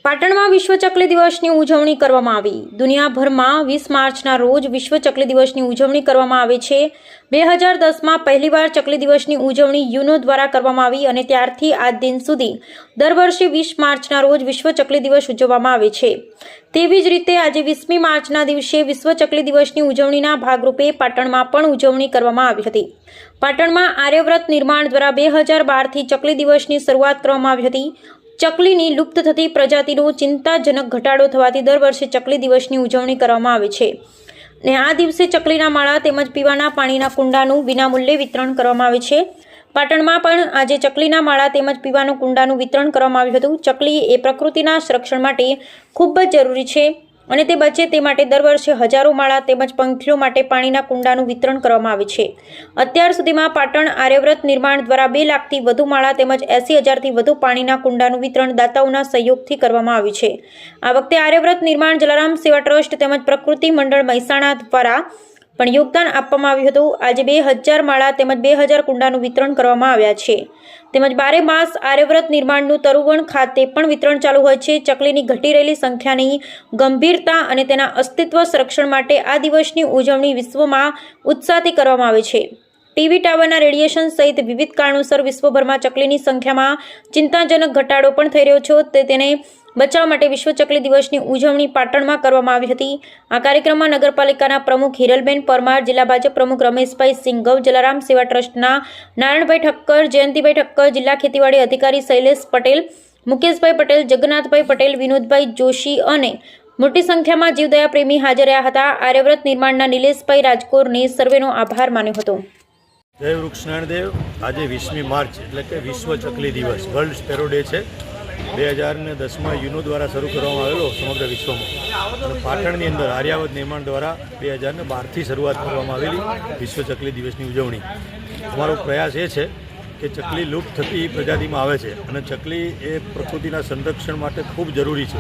પાટણમાં વિશ્વ ચકલી દિવસની ઉજવણી કરવામાં આવી। દુનિયાભરમાં 20 માર્ચના રોજ વિશ્વ ચકલી દિવસની ઉજવણી કરવામાં આવે છે। 2010માં પહેલીવાર ચકલી દિવસની ઉજવણી યુનો દ્વારા કરવામાં આવી અને ત્યારથી આજ દિન સુધી દર વર્ષે 20 માર્ચના રોજ વિશ્વ ચકલી દિવસ ઉજવવામાં આવે છે। તેવી જ રીતે આજે 20મી માર્ચના દિવસે વિશ્વ ચકલી દિવસની ઉજવણીના ભાગરૂપે પાટણમાં પણ ઉજવણી કરવામાં આવી હતી। પાટણમાં આર્યવ્રત નિર્માણ દ્વારા 2012થી ચકલી દિવસની શરૂઆત કરવામાં આવી હતી। ચકલીની લુપ્ત થતી પ્રજાતિનો ચિંતાજનક ઘટાડો થવાથી દર વર્ષે ચકલી દિવસની ઉજવણી કરવામાં આવે છે અને આ દિવસે ચકલીના માળા તેમજ પીવાના પાણીના કુંડાનું વિનામૂલ્યે વિતરણ કરવામાં આવે છે। પાટણમાં પણ આજે ચકલીના માળા તેમજ પીવાનું કુંડાનું વિતરણ કરવામાં આવ્યું હતું। ચકલી એ પ્રકૃતિના સંરક્ષણ માટે ખૂબ જ જરૂરી છે અને તે બચે તે માટે દર વર્ષે હજારો માળા તેમજ પંખીઓ માટે પાણીના કુંડાનું વિતરણ કરવામાં આવે છે। અત્યાર સુધીમાં પાટણ આર્યવ્રત નિર્માણ દ્વારા 2 લાખથી વધુ માળા તેમજ 80,000થી વધુ પાણીના કુંડાનું વિતરણ દાતાઓના સહયોગથી કરવામાં આવ્યું છે। આ વખતે આર્યવ્રત નિર્માણ જલારામ સેવા ટ્રસ્ટ તેમજ પ્રકૃતિ મંડળ મહેસાણા દ્વારા પણ યોગદાન આપવામાં આવ્યું હતું। આજે 2000 માળા તેમજ 2000 કુંડાનું વિતરણ કરવામાં આવ્યા છે તેમજ 12 માસ આર્યવ્રત નિર્માણનું તરુવણ ખાતે પણ વિતરણ ચાલુ હોય છે। ચકલીની ઘટી રહેલી સંખ્યાની ગંભીરતા અને તેના અસ્તિત્વ સંરક્ષણ માટે આ દિવસની ઉજવણી વિશ્વમાં ઉત્સાહથી કરવામાં આવે છે। ટીવી ટાવરના રેડિયેશન સહિત વિવિધ કારણોસર વિશ્વભરમાં ચકલીની સંખ્યામાં ચિંતાજનક ઘટાડો પણ થઈ રહ્યો છે। તેને બચાવ માટે વિશ્વ ચકલી દિવસની ઉજવણી પાટણમાં કરવામાં આવી હતી। આ કાર્યક્રમમાં નગરપાલિકાના પ્રમુખ હિરલબેન પરમાર, જિલ્લા ભાજપ પ્રમુખ રમેશભાઈ સિંઘવ, જલારામ સેવા ટ્રસ્ટના નારાયણભાઈ ઠક્કર, જયંતિભાઈ ઠક્કર, જિલ્લા ખેતીવાડી અધિકારી શૈલેષ પટેલ, મુકેશભાઈ પટેલ, જગન્નાથભાઈ પટેલ, વિનોદભાઈ જોશી અને મોટી સંખ્યામાં જીવદયા પ્રેમી હાજર રહ્યા હતા। આર્યવ્રત નિર્માણના નિલેશભાઈ રાજકોરને સર્વેનો આભાર માન્યો હતો। જય વૃક્ષનારાયણ દેવ। આજે 20મી માર્ચ એટલે કે વિશ્વ ચકલી દિવસ, વર્લ્ડ સ્પેરો ડે છે। 2010માં યુનો દ્વારા શરૂ કરવામાં આવેલો સમગ્ર વિશ્વમાં અને પાટણની અંદર આર્યાવત નિર્માણ દ્વારા 2012થી શરૂઆત કરવામાં આવેલી વિશ્વ ચકલી દિવસની ઉજવણી। અમારો પ્રયાસ એ છે કે ચકલી લુપ્ત થતી પ્રજાતિમાં આવે છે અને ચકલી એ પ્રકૃતિના સંરક્ષણ માટે ખૂબ જરૂરી છે,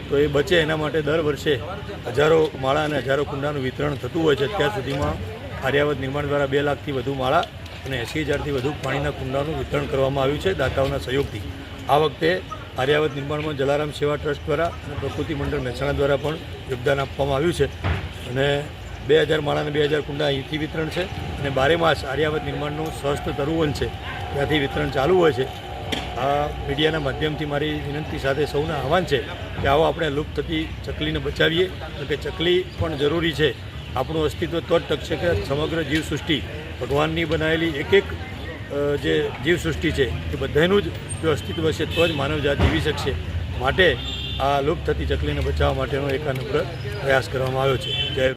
તો એ બચે એના માટે દર વર્ષે હજારો માળા અને હજારો કુંડાનું વિતરણ થતું હોય છે। અત્યાર સુધીમાં આર્યાવત નિર્માણ દ્વારા 2 લાખથી વધુ માળા અને 80,000થી વધુ પાણીના કુંડાનું વિતરણ કરવામાં આવ્યું છે દાતાઓના સહયોગથી। આ વખતે આર્યાવત નિર્માણમાં જલારામ સેવા ટ્રસ્ટ દ્વારા અને પ્રકૃતિ મંડળ મહેસાણા દ્વારા પણ યોગદાન આપવામાં આવ્યું છે અને 2000 માળા અને 2000 કુંડા અહીંથી વિતરણ છે અને 12 માસ આર્યાવત નિર્માણનું સ્વસ્થ તરુવન છે ત્યાંથી વિતરણ ચાલુ હોય છે। આ મીડિયાના માધ્યમથી મારી વિનંતી સાથે સૌને આહવાન છે કે આવો આપણે લુપ્ત થતી ચકલીને બચાવીએ, કે ચકલી પણ જરૂરી છે। આપણું અસ્તિત્વ તો જ ટકશે કે સમગ્ર જીવસૃષ્ટિ ભગવાનની બનાવેલી એક જે જીવસૃષ્ટિ છે એ બધાનું જ જો અસ્તિત્વ છે તો જ માનવજાત જીવી શકશે। માટે આ લુપ્ત થતી ચકલીને બચાવવા માટેનો એક નમ્ર પ્રયાસ કરવામાં આવ્યો છે। જય